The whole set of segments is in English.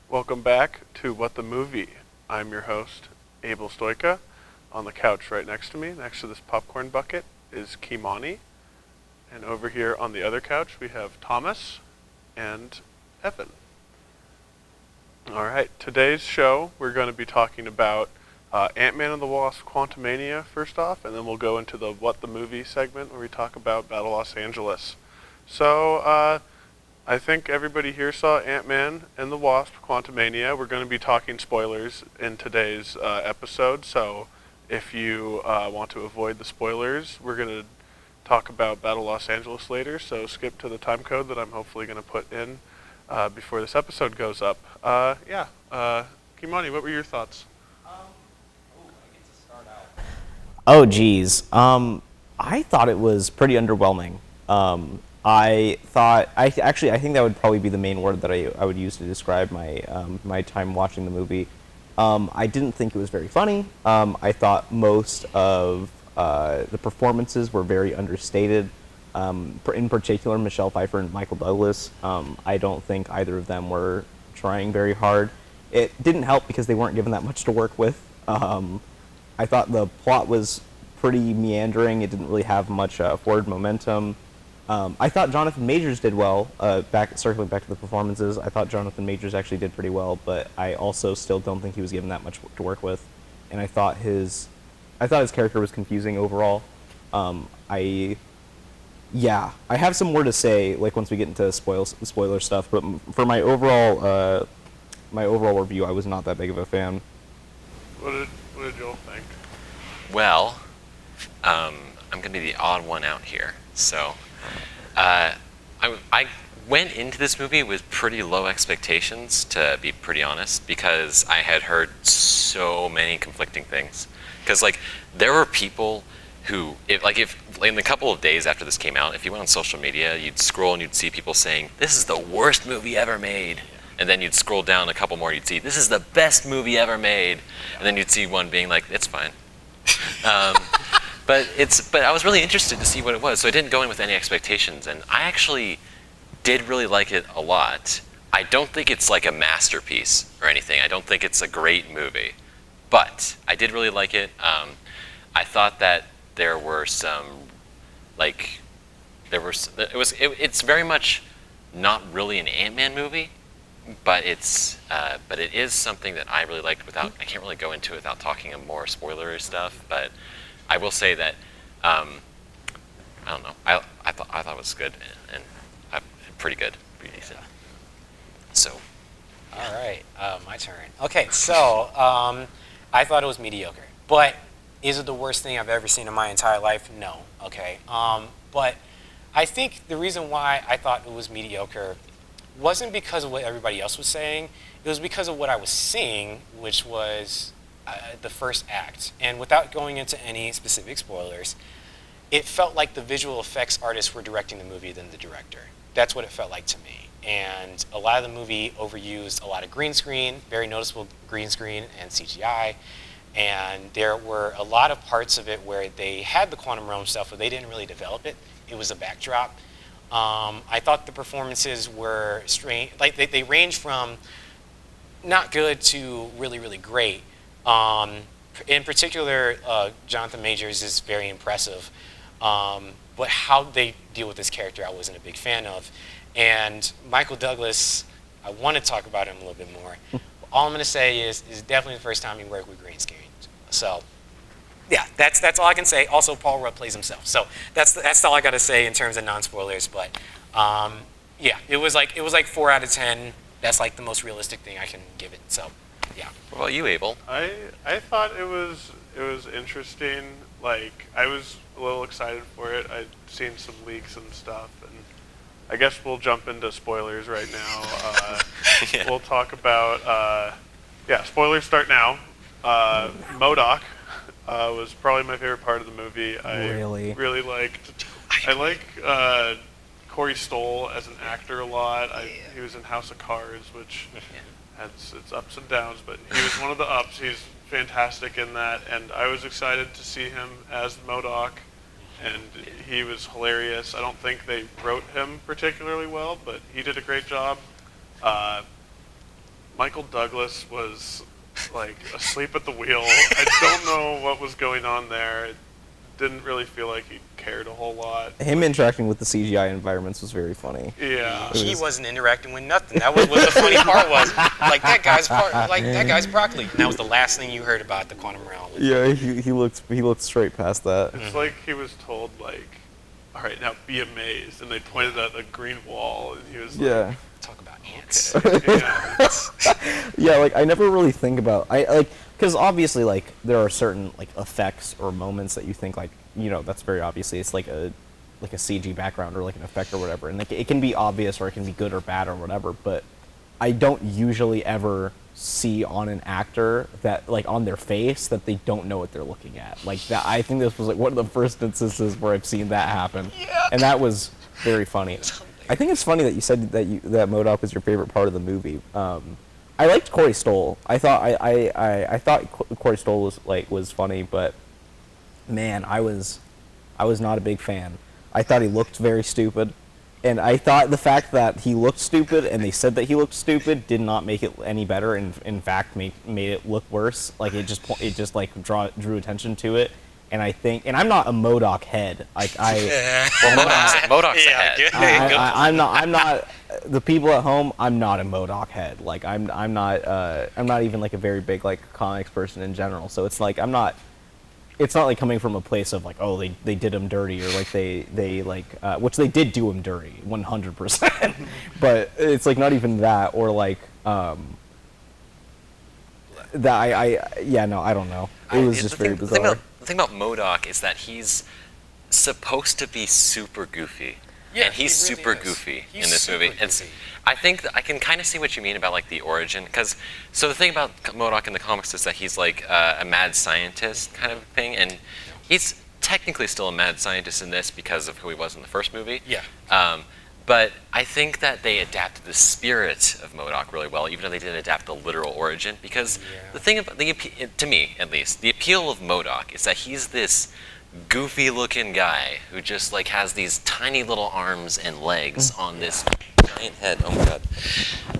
Welcome back to What the Movie. I'm your host, Abel Stoika. On the couch right next to me, next to this popcorn bucket, is Kimani. And over here on the other couch, we have Thomas and Evan. Alright, today's show, we're going to be talking about Ant-Man and the Wasp Quantumania first off, and then we'll go into the What the Movie segment where we talk about Battle Los Angeles. So, I think everybody here saw Ant-Man and the Wasp Quantumania. We're going to be talking spoilers in today's episode, so if you want to avoid the spoilers, we're going to talk about Battle Los Angeles later, so skip to the time code that I'm hopefully going to put in before this episode goes up. Kimani, what were your thoughts? I get to start out. Oh, geez. I thought it was pretty underwhelming. I think that would probably be the main word that I would use to describe my time watching the movie. I didn't think it was very funny. I thought most of the performances were very understated. In particular, Michelle Pfeiffer and Michael Douglas. I don't think either of them were trying very hard. It didn't help because they weren't given that much to work with. I thought the plot was pretty meandering. It didn't really have much forward momentum. I thought Jonathan Majors did well. Circling back to the performances, I thought Jonathan Majors actually did pretty well, but I also still don't think he was given that much to work with, and I thought his character was confusing overall. I have some more to say, like once we get into spoiler stuff. But for my overall review, I was not that big of a fan. What did Joel think? Well, I'm going to be the odd one out here. So, I went into this movie with pretty low expectations, to be pretty honest, because I had heard so many conflicting things. Because, there were people who, if in the couple of days after this came out, if you went on social media, you'd scroll and you'd see people saying, "This is the worst movie ever made." And then you'd scroll down a couple more, you'd see, "This is the best movie ever made." And then you'd see one being like, "It's fine." But I was really interested to see what it was, so I didn't go in with any expectations, and I actually did really like it a lot. I don't think it's like a masterpiece or anything. I don't think it's a great movie, but I did really like it. I thought that there were some, it's very much not really an Ant-Man movie, but it is something that I really liked. I can't really go into it without talking more spoilery stuff, but I will say that I don't know. I thought it was good and pretty good, pretty decent. So, all right, my turn. Okay, so I thought it was mediocre, but is it the worst thing I've ever seen in my entire life? No. Okay, but I think the reason why I thought it was mediocre wasn't because of what everybody else was saying. It was because of what I was seeing, which was the first act. And without going into any specific spoilers, it felt like the visual effects artists were directing the movie than the director. That's what it felt like to me. And a lot of the movie overused a lot of green screen, very noticeable green screen and CGI. And there were a lot of parts of it where they had the quantum realm stuff, but they didn't really develop it. It was a backdrop. I thought the performances were strange. Like they range from not good to really, really great. In particular, Jonathan Majors is very impressive, but how they deal with this character I wasn't a big fan of. And Michael Douglas, I want to talk about him a little bit more. All I'm going to say is definitely the first time he worked with green screen. So, yeah, that's all I can say. Also, Paul Rudd plays himself. So that's all I got to say in terms of non-spoilers. But yeah, it was like 4 out of 10. That's like the most realistic thing I can give it. So. Yeah. what about you, Abel? I thought it was interesting. Like, I was a little excited for it. I'd seen some leaks and stuff, and I guess we'll jump into spoilers right now. Yeah. We'll talk about spoilers start now. MODOK was probably my favorite part of the movie. I really liked. I like Corey Stoll as an actor a lot. He was in House of Cards, which has its ups and downs, but he was one of the ups. He's fantastic in that, and I was excited to see him as MODOK, and he was hilarious. I don't think they wrote him particularly well, but he did a great job. Michael Douglas was like asleep at the wheel. I don't know what was going on there. It didn't really feel like he cared a whole lot. Him interacting with the CGI environments was very funny. Yeah. He wasn't interacting with nothing. That was what the funny part was. Like that guy's broccoli. And that was the last thing you heard about the quantum realm. Yeah, he looked straight past that. It's like he was told, like, all right, now be amazed. And they pointed at a green wall, and he was like, Yeah. Talk about ants. yeah. Yeah, like I never really think about because obviously like there are certain like effects or moments that you think like that's very obviously it's like a CG background or like an effect or whatever, and like it can be obvious or it can be good or bad or whatever, but I don't usually ever see on an actor that like on their face that they don't know what they're looking at. Like that, I think this was like one of the first instances where I've seen that happen, and that was very funny. I think it's funny that you said that that MODOK was your favorite part of the movie. I liked Corey Stoll. I thought Corey Stoll was funny, but man, I was not a big fan. I thought he looked very stupid, and I thought the fact that he looked stupid and they said that he looked stupid did not make it any better, and in fact made it look worse. Like it just like drew attention to it. And I think, and I'm not a MODOK head. Like MODOK's a head. I'm not. The people at home, I'm not a MODOK head. Like I'm not even like a very big like comics person in general. So it's like it's not like coming from a place of like, oh, they did him dirty, or like they like which they did do him dirty 100%. But it's like not even that, or like that I don't know. It was just very bizarre. The thing about MODOK is that he's supposed to be super goofy. Yeah, and he's he really super is. goofy He's in this super movie. goofy. I think I can kind of see what you mean about like the origin, so the thing about MODOK in the comics is that he's like a mad scientist kind of thing, and he's technically still a mad scientist in this because of who he was in the first movie. Yeah. But I think that they adapted the spirit of MODOK really well, even though they didn't adapt the literal origin. Because the thing about to me at least, the appeal of MODOK is that he's this goofy-looking guy who just like has these tiny little arms and legs on this giant head. Oh my god!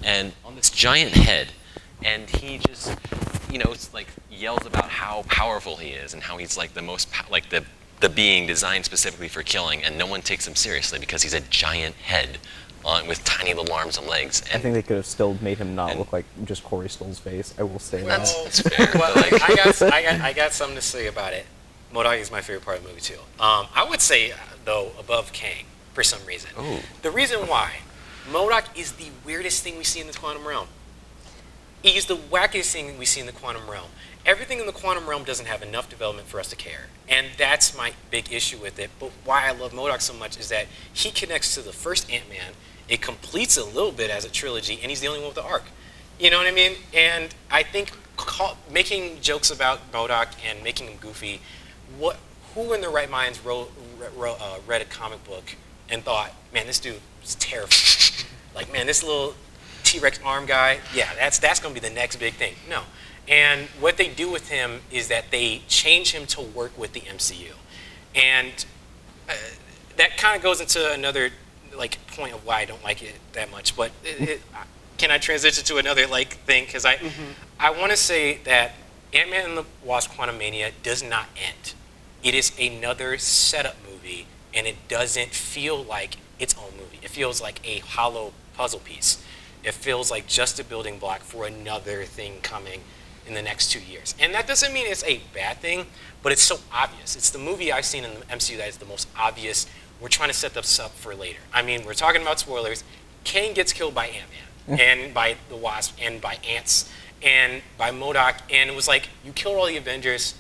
And on this giant head, and he just, it's like yells about how powerful he is and how he's like the most the being designed specifically for killing, and no one takes him seriously because he's a giant head with tiny little arms and legs. And I think they could have still made him not look like just Corey Stoll's face. I will say that. that's fair. Well, but like, I got something to say about it. MODOK is my favorite part of the movie too. I would say though above Kang for some reason. Ooh. The reason why MODOK is the weirdest thing we see in the quantum realm. He is the wackiest thing we see in the quantum realm. Everything in the quantum realm doesn't have enough development for us to care. And that's my big issue with it. But why I love MODOK so much is that he connects to the first Ant-Man. It completes a little bit as a trilogy, and he's the only one with the arc. You know what I mean? And I think making jokes about MODOK and making him goofy, who in their right minds read a comic book and thought, man, this dude is terrifying. Like, man, this little T-Rex arm guy, yeah, that's going to be the next big thing. No. And what they do with him is that they change him to work with the MCU. And that kind of goes into another like point of why I don't like it that much. But can I transition to another like thing? Because I want to say that Ant-Man and the Wasp: Quantumania does not end. It is another setup movie, and it doesn't feel like its own movie. It feels like a hollow puzzle piece. It feels like just a building block for another thing coming in the next 2 years. And that doesn't mean it's a bad thing, but it's so obvious. It's the movie I've seen in the MCU that is the most obvious. We're trying to set this up for later. I mean, we're talking about spoilers. Kane gets killed by Ant-Man, and by the Wasp, and by ants, and by MODOK, and it was like, you killed all the Avengers,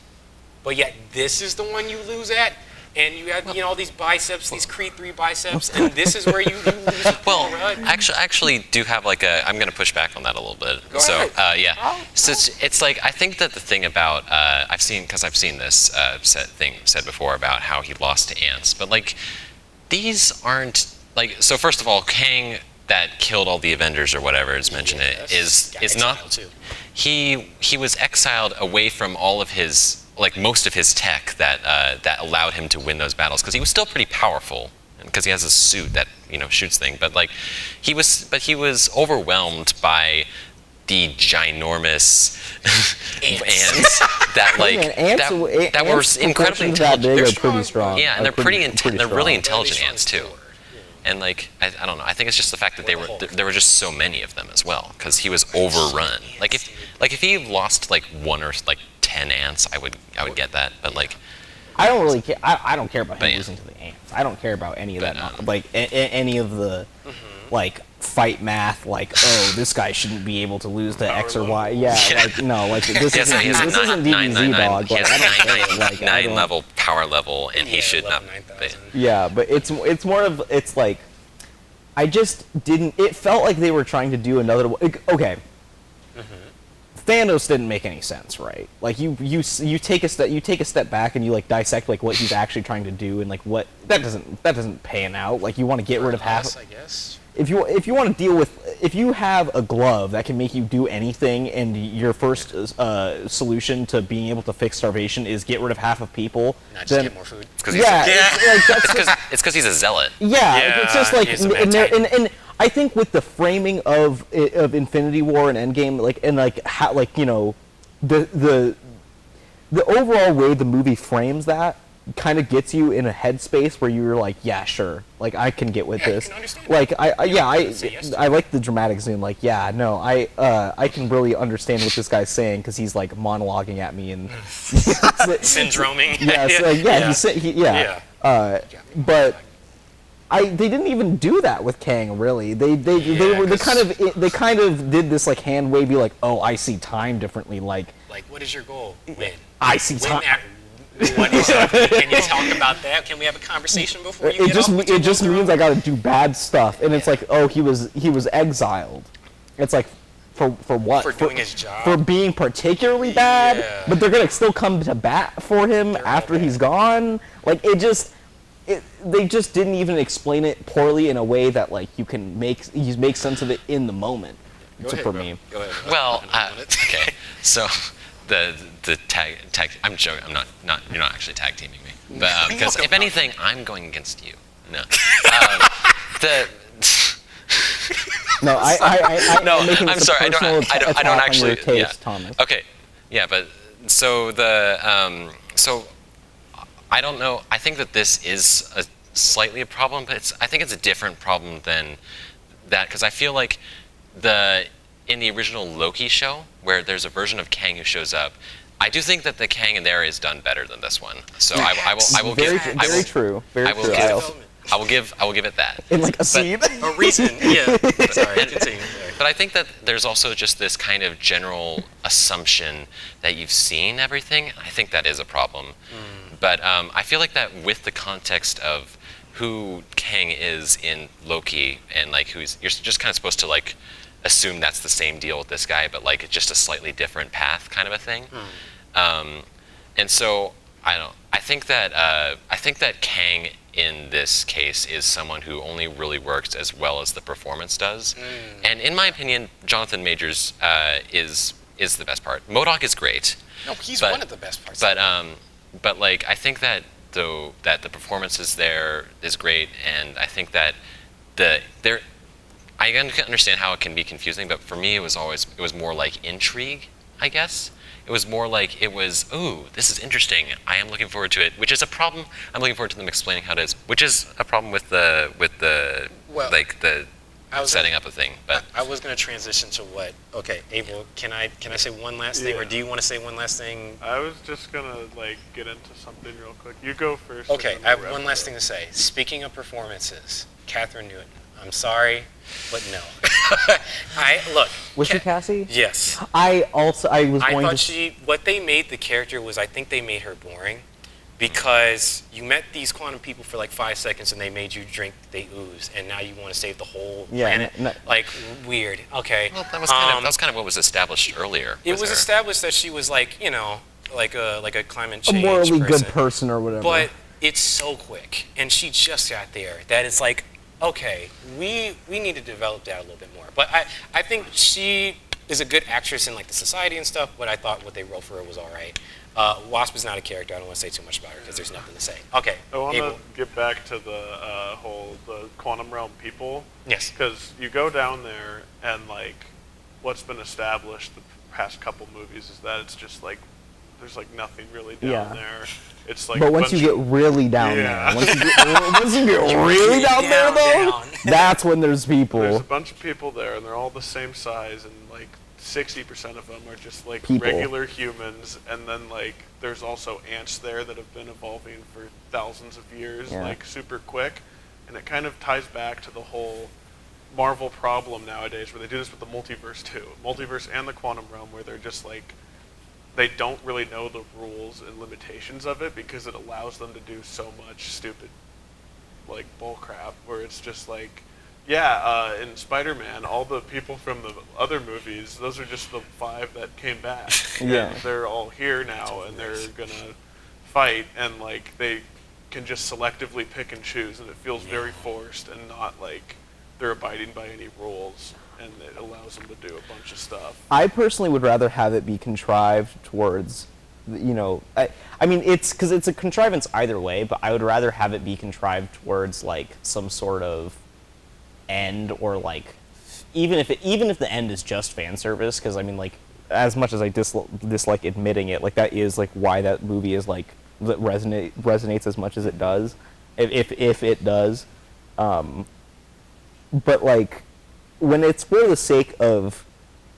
but yet this is the one you lose at? And you have, all these biceps, these Creed 3 biceps, and this is where you lose at. well, actually do have like I'm going to push back on that a little bit. Go ahead. Yeah. So it's like, I think that the thing about, I've seen this said before about how he lost to ants, but like, these aren't, like, so first of all, Kang that killed all the Avengers or whatever is mentioned is not, too. He was exiled away from all of his, like most of his tech that allowed him to win those battles, because he was still pretty powerful, because he has a suit that shoots things. But like he was overwhelmed by the ginormous ants that like that were incredibly intelligent. They're pretty strong. Yeah, and they're pretty they're really strong. intelligent ants too. And like I don't know, I think it's just the fact that there were just so many of them as well, because he was overrun. Like if he lost like 1 or like 10 ants, I would get that. But like I don't really care. I don't care about him yeah. losing to the ants. I don't care about any of But, that. Like any of the like fight math. Like, oh, this guy shouldn't be able to lose to X or Y. Yeah, like no, like this Yes, isn't he has a this isn't DBZ dog. He Like, has I don't a care. Like, I nine don't- level power level, and he should not. 9,000. Yeah, but it's more of it's like I just didn't. It felt like they were trying to do another. Okay. Thanos didn't make any sense, right? Like you take a step back and you like dissect like what he's actually trying to do, and like what that doesn't pan out. Like you want to get rid of half. I guess. If you want to deal with, if you have a glove that can make you do anything, and your first solution to being able to fix starvation is get rid of half of people, Not just then get more food. yeah, It's because he's a zealot. yeah, it's just like he's a bad titan. and I think with the framing of Infinity War and Endgame, like and like how like you know the overall way the movie frames that kind of gets you in a headspace where you're like, yeah, sure, like I can get with Yeah, you this. can understand Like Say yes to I like the dramatic zoom. Like, yeah, no, I can really understand what this guy's saying because he's like monologuing at me and Syndroming. yeah, so, yeah. But they didn't even do that with Kang, really. They kind of did this like hand wavy, like, oh, I see time differently. Like what is your goal? Win. I see Win time. at what is it? Can you talk about that? Can we have a conversation before you It get just off with your it just little means girl? I got to do bad stuff, and it's like, oh, he was exiled. It's like for what? For doing his job? For being particularly bad, Yeah. but they're gonna still come to bat for him They're all after bad. he's gone. Like they just didn't even explain it poorly in a way that like you make sense of it in the moment. Go So ahead, for bro. me. Go ahead. Well, I want it. okay. So the tag. I'm joking. I'm not. You're not actually tag teaming me. But because if anything, I'm going against you. No. The. No, No, I'm making I'm this a sorry. I personal don't attack on actually. your taste, Yeah. Thomas. Okay. Yeah, but so so I don't know. I think that this is slightly a problem, but I think it's a different problem than that, because I feel like in the original Loki show, where there's a version of Kang who shows up, I do think that the Kang in there is done better than this one. So I will Very give true. I will give it that. In like a scene. A reason. Yeah. Sorry. Continue. But I think that there's also just this kind of general assumption that you've seen everything. I think that is a problem. But I feel like that with the context of who Kang is in Loki, and like you're just kind of supposed to like assume that's the same deal with this guy, but like it's just a slightly different path kind of a thing. And so I think that Kang in this case is someone who only really works as well as the performance does. And in my opinion, Jonathan Majors is the best part. MODOK is great. No, he's but- one of the best parts. But like I think that that the performance is great, and I think that I can understand how it can be confusing, but for me it was more like intrigue, I guess. It was more like ooh, this is interesting. I am looking forward to it, which is a problem. I'm looking forward to them explaining how it is, which is a problem with the Well, like the I was setting up a thing. But I was going to transition to what? Okay, Abel, can I say one last thing, or do you want to say one last thing? I was just gonna like get into something real quick. You go first. Okay, and I then have we'll one wrap last it thing up. to say. Speaking of performances, Catherine Newton. I'm sorry, but no. Look. Was she Cassie? Yes. I was I going thought to. what they made the character was, I think they made her boring, because you met these quantum people for like 5 seconds and they made you drink the ooze, and now you want to save the whole planet. Like, weird. Okay. well, that was kind of what was established earlier. It was her. established that she was like, like a climate A change morally person. good person or whatever. But it's so quick, and she just got there, that it's like, okay, we need to develop that a little bit more. But I think she is a good actress in like the society and stuff, but I thought what they wrote for her was all right. Wasp is not a character. I don't want to say too much about her because there's nothing to say. Okay. I want Abel. to get back to the quantum realm people. Yes. Because you go down there and like what's been established the past couple movies is that it's just like there's like nothing really down Yeah. there. It's like But a once you bunch get really down Yeah. there, once you get really down there, though, Down. that's when there's people. There's a bunch of people there, and they're all the same size, and like 60% of them are just like People. regular humans, and then like there's also ants there that have been evolving for thousands of years, Yeah. like super quick, and it kind of ties back to the whole Marvel problem nowadays, where they do this with the multiverse too, multiverse and the quantum realm, where they're just like they don't really know the rules and limitations of it because it allows them to do so much stupid like bullcrap, where it's just like, yeah, in Spider-Man, all the people from the other movies, those are just the 5 that came back. Yeah. And they're all here now, and they're gonna fight, and like they can just selectively pick and choose, and it feels very forced and not like they're abiding by any rules, and it allows them to do a bunch of stuff. I personally would rather have it be contrived towards, you know, I mean, it's because it's a contrivance either way, but I would rather have it be contrived towards like some sort of end, or like even if the end is just fan service, because I mean, like, as much as I dislike admitting it, like that is like why that movie is like that resonates as much as it does, if it does, but like when it's for the sake of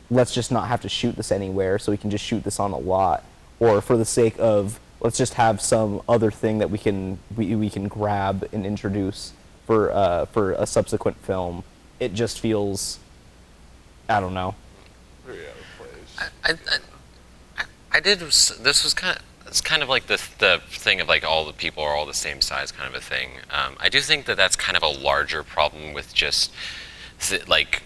let's just not have to shoot this anywhere, so we can just shoot this on a lot, or for the sake of let's just have some other thing that we can grab and introduce for a subsequent film, it just feels, I don't know. Very out of place. This was kind of, it's kind of like the thing of like all the people are all the same size kind of a thing. I do think that that's kind of a larger problem with just like,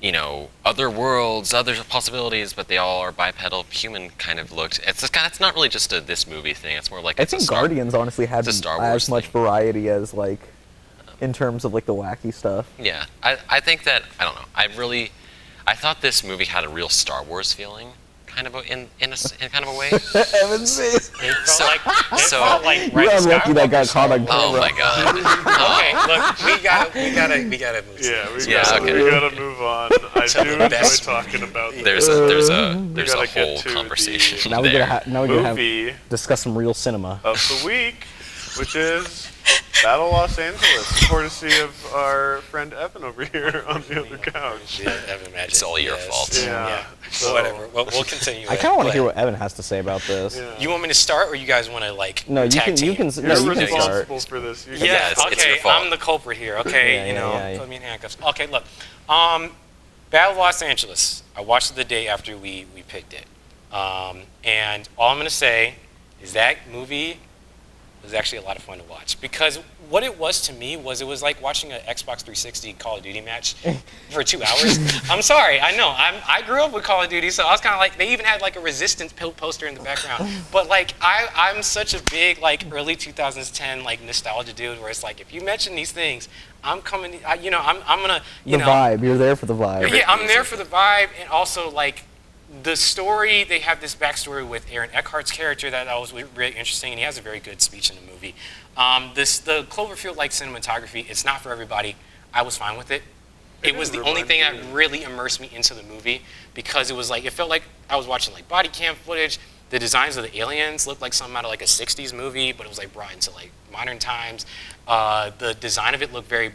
you know, other worlds, other possibilities, but they all are bipedal human kind of looked. It's not really just a this movie thing. It's more like I think Guardians honestly had it's a Star Wars as much thing. variety as like in terms of like the wacky stuff. Yeah, I think that, I don't know. I thought this movie had a real Star Wars feeling, kind of in kind of a way. Evan's face. It felt So- like so- like You're Rise of unlucky that got Skywalker caught on style. Oh my god. Okay, look, we gotta move. Yeah, okay. we gotta move on. I To do the enjoy best talking about There's this. a gotta get whole to the conversation Now we there. gotta movie discuss some real cinema. of the week, which is Battle Los Angeles, courtesy of our friend Evan over here on the other couch. Yeah, Evan Magic. It's all your fault. Yeah. So- Whatever. We'll continue. I kind of want to But hear what Evan has to say about this. Yeah. You want me to start, or you guys want to like? No, you tag can. team? You can. You're No, you can start. responsible for this. You Yeah, it's okay, your fault. I'm the culprit here. Okay, Yeah, you yeah, know, yeah. put me in handcuffs. Okay, look, Battle Los Angeles. I watched it the day after we picked it, and all I'm gonna say is that movie was actually a lot of fun to watch, because what it was to me was it was like watching an Xbox 360 Call of Duty match for 2 hours. I'm sorry, I know. I grew up with Call of Duty, so I was kind of like, they even had like a Resistance poster in the background. But like I'm such a big like early 2010 like nostalgia dude, where it's like if you mention these things, I'm coming. I'm gonna The vibe. You're there for the vibe. yeah, I'm there for the vibe, and also like the story. They have this backstory with Aaron Eckhart's character that was really interesting, and he has a very good speech in the movie. The Cloverfield-like cinematography, it's not for everybody. I was fine with it. It was the only thing that really immersed me into the movie, because it was like, it felt like I was watching like body cam footage. The designs of the aliens looked like something out of like a 60s movie, but it was like brought into like modern times. The design of it looked very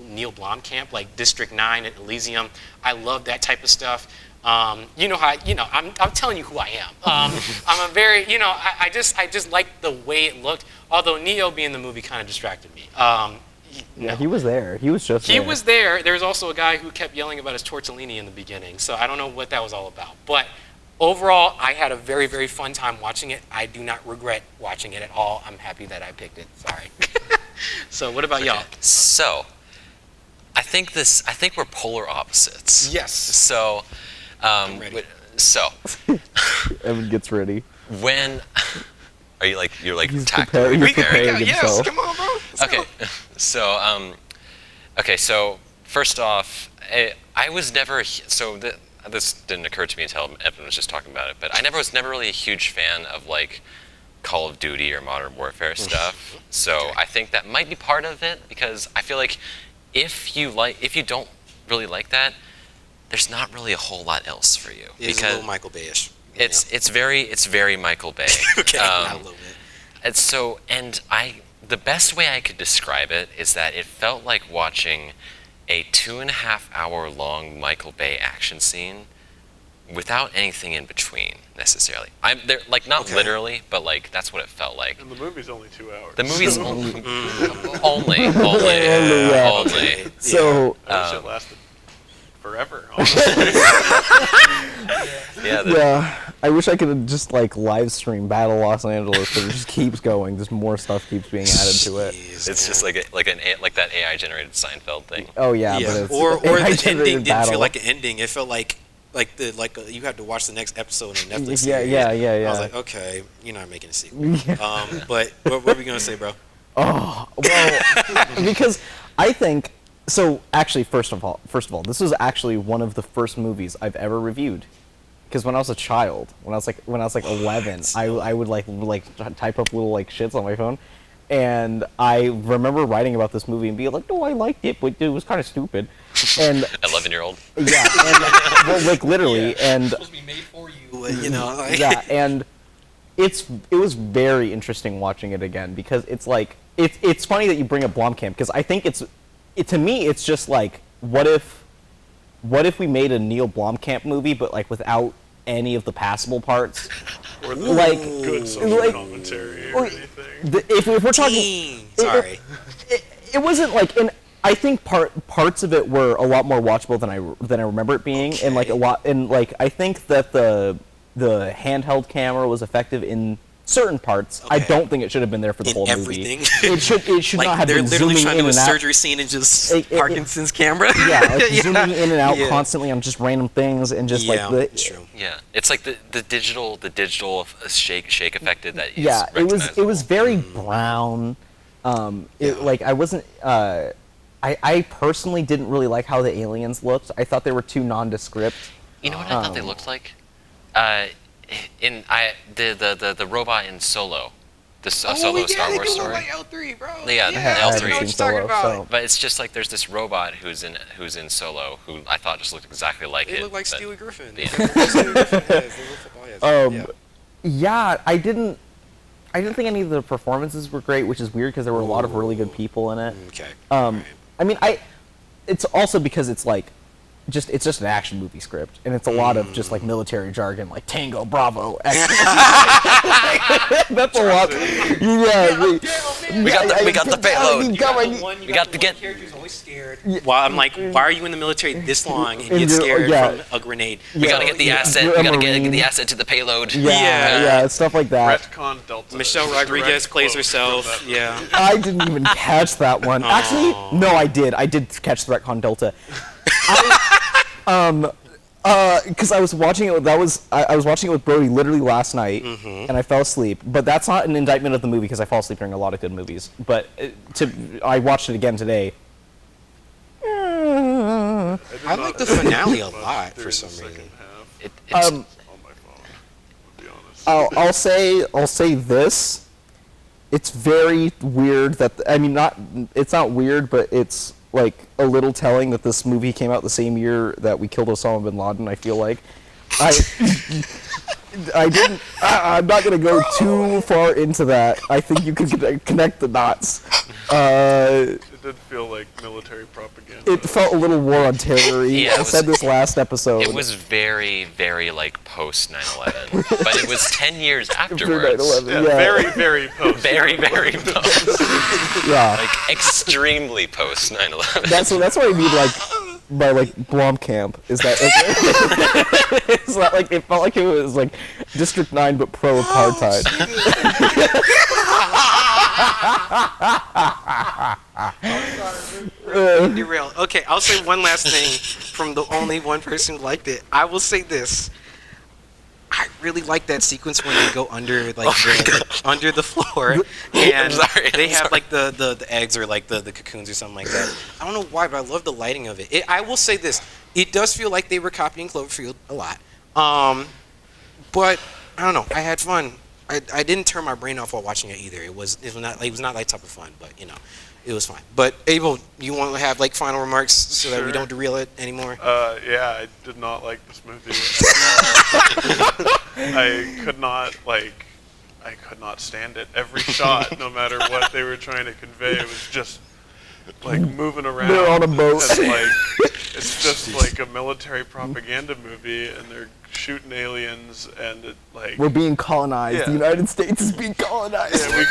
Neil Blomkamp, like District 9 and Elysium. I love that type of stuff. You know how, I'm telling you who I am. I'm a very, I just liked the way it looked, although Neo being in the movie kind of distracted me. Yeah, he was there. He was just He there. was there. There's also a guy who kept yelling about his tortellini in the beginning, so I don't know what that was all about. But overall, I had a very, very fun time watching it. I do not regret watching it at all. I'm happy that I picked it. Sorry. So what about y'all? So, I think we're polar opposites. Yes. So, ready. so Evan gets ready. when are you like He's tactically prepared. He's preparing? preparing himself. Come on, bro. Okay, so first off, I was never this didn't occur to me until Evan was just talking about it, but I was never really a huge fan of like Call of Duty or Modern Warfare stuff. So I think that might be part of it, because I feel like if you don't really like that, there's not really a whole lot else for you It's a because little Michael Bay-ish. it's very Michael Bay. Okay, a little bit. The best way I could describe it is that it felt like watching a 2.5 hour long Michael Bay action scene without anything in between necessarily. I'm there, like not literally, but like that's what it felt like. And the movie's only 2 hours. The movie's only. So I wish it lasted forever. Honestly. yeah, I wish I could just like live stream Battle Los Angeles, but it just keeps going. Just more stuff keeps being added to it. It's just like that AI generated Seinfeld thing. Oh yeah, but it's or the AI-generated ending didn't battle. feel like an ending. It felt like you had to watch the next episode of Netflix. Yeah, series. yeah. I was like, okay, you're not making a sequel. But what were we gonna say, bro? Oh well, because I think so. Actually, first of all, this was actually one of the first movies I've ever reviewed. Because when I was a child, when I was like 11, I would like type up little like shits on my phone, and I remember writing about this movie and being like, no, I liked it, but it was kind of stupid. And 11-year-old. yeah, and, well, like literally, and supposed to be made for you, you know. Like. yeah, and it was very interesting watching it again because it's like it's funny that you bring up Blomkamp because I think to me it's just like what if we made a Neil Blomkamp movie but like without any of the passable parts, Or the like good social commentary or anything. If we're talking, Sorry. it wasn't like, and I think parts of it were a lot more watchable than I remember it being, and like a lot, and like I think that the handheld camera was effective in certain parts. I don't think it should have been there for the whole everything. movie. It should like not have they're been literally zooming trying to in do a and out. surgery scene and just Parkinson's camera. Yeah, like zooming in and out constantly on just random things and just like the. It's true. Yeah, it's like the digital shake affected that is Yeah, it was recognizable. very brown. Like I wasn't. I personally didn't really like how the aliens looked. I thought they were too nondescript. You know what I thought they looked like? The robot in Solo, Solo Star Wars story. Like L3, bro. Yeah, the I haven't L3. seen What you're talking about. So. But it's just like there's this robot who's in Solo who I thought just looked exactly like They it. look like but- Stewie Griffin. Yeah. They look like Stewie Griffin. Yes, they look like- yeah. Yeah, I didn't think any of the performances were great, which is weird because there were a lot of really good people in it. Okay. I mean, it's also because it's like, it's just an action movie script, and it's a lot of just like military jargon, like Tango, Bravo, X. That's a lot. Yeah, We got the payload. We got the character's always scared. Well, I'm like, why are you in the military this long and get scared from a grenade? We gotta get the asset. You're a We gotta get Marine. the asset to the payload. Yeah, stuff like that. Retcon Delta. Michelle is Rodriguez direct plays quote herself. from that Yeah. I didn't even catch that one. Actually, no, I did. I did catch the retcon Delta. Because I was watching it. I was watching it with Brody literally last night, and I fell asleep. But that's not an indictment of the movie because I fall asleep during a lot of good movies. But I watched it again today. I like the finale a lot for some reason. It's On my phone, to be honest. I'll say this. It's very weird that it's not weird, but it's like a little telling that this movie came out the same year that we killed Osama bin Laden. I feel like I'm not gonna go too far into that. I think you could connect the dots. It did feel like military propaganda. It felt a little war on terror. Yeah, I said this last episode. It was very, very like post 9/11, but it was 10 years After afterwards. 9/11, Yeah, yeah. very, very post. Very, very post. Yeah. Like extremely post 9/11. That's what I mean, like by like Blomkamp is that it's not like it felt like it was like District 9 but pro apartheid. Derail. Okay, I'll say one last thing from the only one person who liked it. I will say this. I really like that sequence when they go under under the floor and they have like the eggs or like the cocoons or something like that. I don't know why, but I love the lighting of it. I will say this. It does feel like they were copying Cloverfield a lot. But I don't know. I had fun. I didn't turn my brain off while watching it either. It was not that type of fun, but it was fine. But Abel, you want to have like final remarks so that we Sure. don't derail it anymore? Yeah, I did not like this movie. I could not stand it. Every shot, no matter what they were trying to convey, it was just like moving around. They're on a boat. And, like, it's just like a military propaganda movie, and they're shooting aliens, and We're being colonized. Yeah. The United States is being colonized. Yeah, we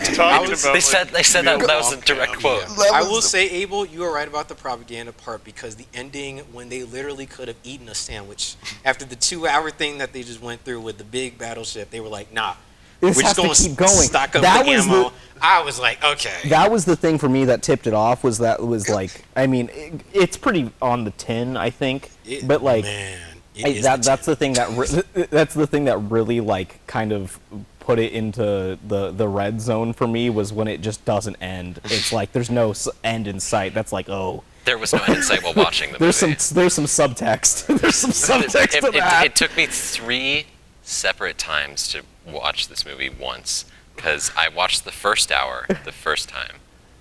keep talking about. They said that was a direct quote. I will say, Abel, you are right about the propaganda part because the ending, when they literally could have eaten a sandwich after the 2-hour thing that they just went through with the big battleship, they were like, nah. This We're has just to going keep going. stock up That the was ammo. I was like, okay. That was the thing for me that tipped it off. Was like, I mean, it's pretty on the tin, I think, but like. Man. That's the thing that really like kind of put it into the red zone for me was when it just doesn't end. It's like there's no end in sight. That's like, oh, There was no end in sight while watching the there's movie. there's some subtext. There's some subtext to that. It took me 3 separate times to watch this movie once because I watched the first hour the first time,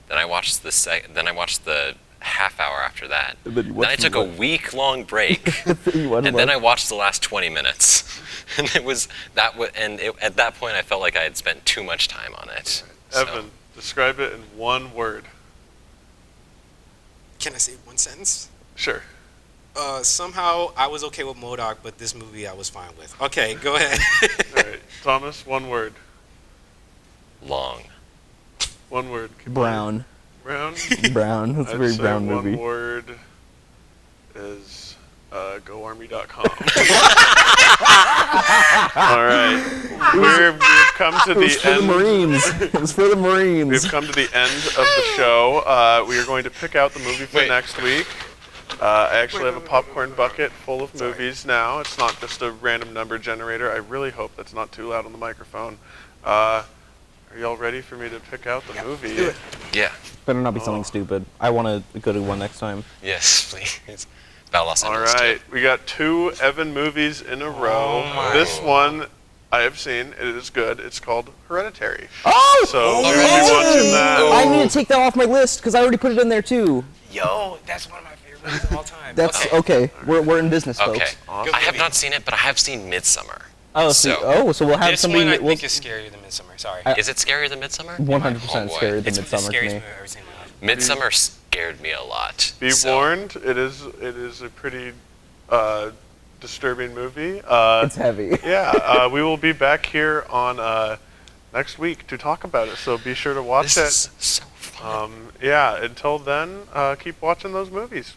then I watched the half hour after that. Then I took a week-long break, and then I watched the last 20 minutes. And at that point, I felt like I had spent too much time on it. Evan, describe it in one word. Can I say one sentence? Sure. Somehow I was okay with MODOK, but this movie I was fine with. Okay, go ahead. All right, Thomas, one word. Long. One word. Brown. Brown. Brown. That's a very I'd say brown movie. One word is goarmy.com. All right, we've come to It was the for the end. Marines. It was for the Marines. We've come to the end of the show. We are going to pick out the movie for next week. I actually have a popcorn bucket full of movies now. It's not just a random number generator. I really hope that's not too loud on the microphone. Are y'all ready for me to pick out the movie? Yeah. Better not be something stupid. I want to go to one next time. Yes, please. Battle Los All Angeles. right, we got 2 Evan movies in a row. my. This one I have seen. It is good. It's called Hereditary. Oh! So we'll be watching that. I need to take that off my list because I already put it in there too. Yo, that's one of my favorite movies of all time. That's okay. We're in business, folks. Okay. Awesome. I have not seen it, but I have seen Midsummer. Oh, So- so we'll have This somebody. one I we'll- think is scarier than Midsummer. Sorry. Is it scarier than Midsummer? 100% Oh, boy. scarier than It's the Midsummer to scariest me. movie I've ever seen in my life. Midsummer scared me a lot. Be So- warned, it is a pretty disturbing movie. It's heavy. Yeah, we will be back here on next week to talk about it. So be sure to watch This it. is so fun. Yeah, until then, keep watching those movies.